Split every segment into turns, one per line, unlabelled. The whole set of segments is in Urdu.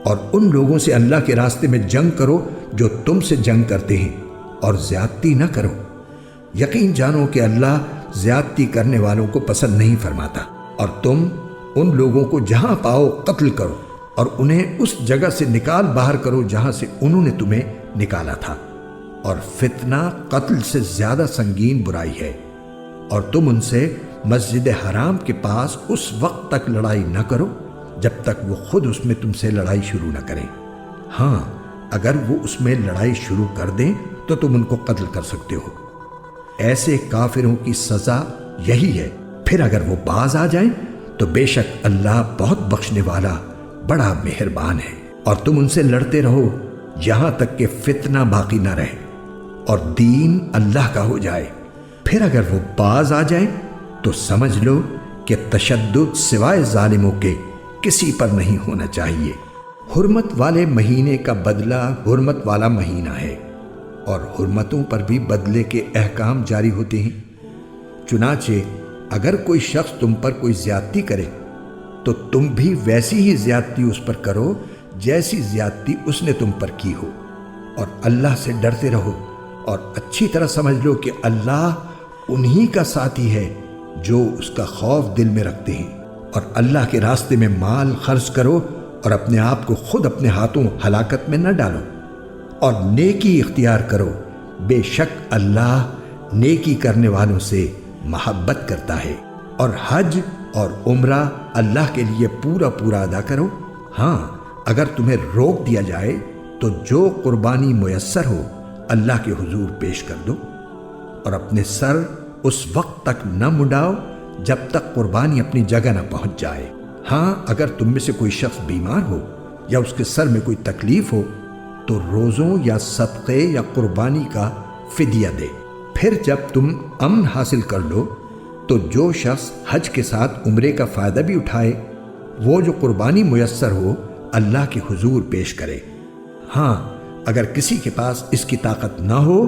اور ان لوگوں سے اللہ کے راستے میں جنگ کرو جو تم سے جنگ کرتے ہیں، اور زیادتی نہ کرو۔ یقین جانو کہ اللہ زیادتی کرنے والوں کو پسند نہیں فرماتا۔ اور تم ان لوگوں کو جہاں پاؤ قتل کرو، اور انہیں اس جگہ سے نکال باہر کرو جہاں سے انہوں نے تمہیں نکالا تھا، اور فتنہ قتل سے زیادہ سنگین برائی ہے۔ اور تم ان سے مسجد حرام کے پاس اس وقت تک لڑائی نہ کرو جب تک وہ خود اس میں تم سے لڑائی شروع نہ کریں۔ ہاں، اگر وہ اس میں لڑائی شروع کر دیں تو تم ان کو قتل کر سکتے ہو۔ ایسے کافروں کی سزا یہی ہے۔ پھر اگر وہ باز آ جائیں تو بے شک اللہ بہت بخشنے والا بڑا مہربان ہے۔ اور تم ان سے لڑتے رہو یہاں تک کہ فتنہ باقی نہ رہے اور دین اللہ کا ہو جائے۔ پھر اگر وہ باز آ جائیں تو سمجھ لو کہ تشدد سوائے ظالموں کے کسی پر نہیں ہونا چاہیے۔ حرمت والے مہینے کا بدلہ حرمت والا مہینہ ہے، اور حرمتوں پر بھی بدلے کے احکام جاری ہوتے ہیں۔ چنانچہ اگر کوئی شخص تم پر کوئی زیادتی کرے تو تم بھی ویسی ہی زیادتی اس پر کرو جیسی زیادتی اس نے تم پر کی ہو، اور اللہ سے ڈرتے رہو، اور اچھی طرح سمجھ لو کہ اللہ انہی کا ساتھی ہے جو اس کا خوف دل میں رکھتے ہیں۔ اور اللہ کے راستے میں مال خرچ کرو، اور اپنے آپ کو خود اپنے ہاتھوں ہلاکت میں نہ ڈالو، اور نیکی اختیار کرو، بے شک اللہ نیکی کرنے والوں سے محبت کرتا ہے۔ اور حج اور عمرہ اللہ کے لیے پورا پورا ادا کرو۔ ہاں، اگر تمہیں روک دیا جائے تو جو قربانی میسر ہو اللہ کے حضور پیش کر دو، اور اپنے سر اس وقت تک نہ منڈاؤ جب تک قربانی اپنی جگہ نہ پہنچ جائے۔ ہاں، اگر تم میں سے کوئی شخص بیمار ہو یا اس کے سر میں کوئی تکلیف ہو تو روزوں یا صدقے یا قربانی کا فدیہ دے۔ پھر جب تم امن حاصل کر لو تو جو شخص حج کے ساتھ عمرے کا فائدہ بھی اٹھائے وہ جو قربانی میسر ہو اللہ کے حضور پیش کرے۔ ہاں، اگر کسی کے پاس اس کی طاقت نہ ہو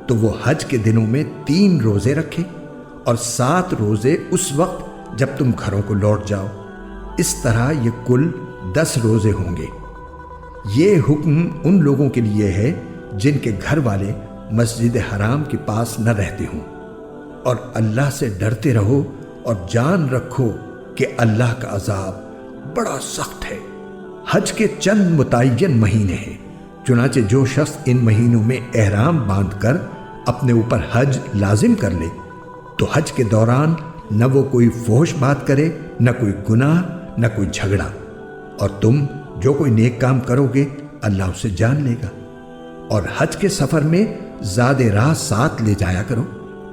تو وہ حج کے دنوں میں 3 روزے رکھے، اور 7 روزے اس وقت جب تم گھروں کو لوٹ جاؤ۔ اس طرح یہ کل 10 روزے ہوں گے۔ یہ حکم ان لوگوں کے لیے ہے جن کے گھر والے مسجد حرام کے پاس نہ رہتے ہوں۔ اور اللہ سے ڈرتے رہو اور جان رکھو کہ اللہ کا عذاب بڑا سخت ہے۔ حج کے چند متعین مہینے ہیں، چنانچہ جو شخص ان مہینوں میں احرام باندھ کر اپنے اوپر حج لازم کر لے تو حج کے دوران نہ وہ کوئی فحش بات کرے، نہ کوئی گناہ، نہ کوئی جھگڑا۔ اور تم جو کوئی نیک کام کرو گے اللہ اسے جان لے گا۔ اور حج کے سفر میں زاد راہ ساتھ لے جایا کرو،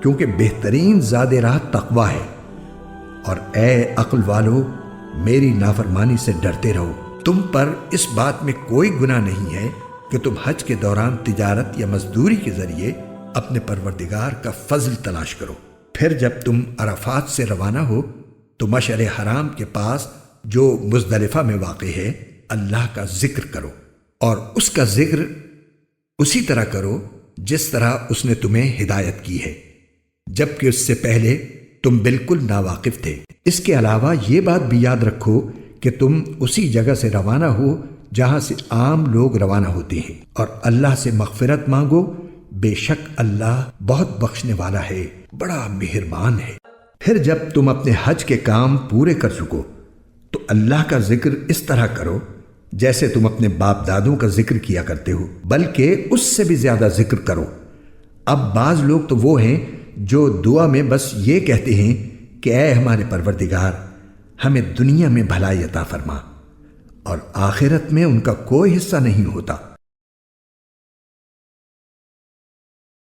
کیونکہ بہترین زاد راہ تقوی ہے۔ اور اے عقل والو، میری نافرمانی سے ڈرتے رہو۔ تم پر اس بات میں کوئی گناہ نہیں ہے کہ تم حج کے دوران تجارت یا مزدوری کے ذریعے اپنے پروردگار کا فضل تلاش کرو۔ پھر جب تم عرفات سے روانہ ہو تو مشعر حرام کے پاس جو مزدلفہ میں واقع ہے اللہ کا ذکر کرو، اور اس کا ذکر اسی طرح کرو جس طرح اس نے تمہیں ہدایت کی ہے، جبکہ اس سے پہلے تم بالکل ناواقف تھے۔ اس کے علاوہ یہ بات بھی یاد رکھو کہ تم اسی جگہ سے روانہ ہو جہاں سے عام لوگ روانہ ہوتے ہیں، اور اللہ سے مغفرت مانگو، بے شک اللہ بہت بخشنے والا ہے، بڑا مہربان ہے۔ پھر جب تم اپنے حج کے کام پورے کر چکو تو اللہ کا ذکر اس طرح کرو جیسے تم اپنے باپ دادوں کا ذکر کیا کرتے ہو، بلکہ اس سے بھی زیادہ ذکر کرو۔ اب بعض لوگ تو وہ ہیں جو دعا میں بس یہ کہتے ہیں کہ اے ہمارے پروردگار، ہمیں دنیا میں بھلائی عطا فرما، اور آخرت میں ان کا کوئی حصہ نہیں ہوتا۔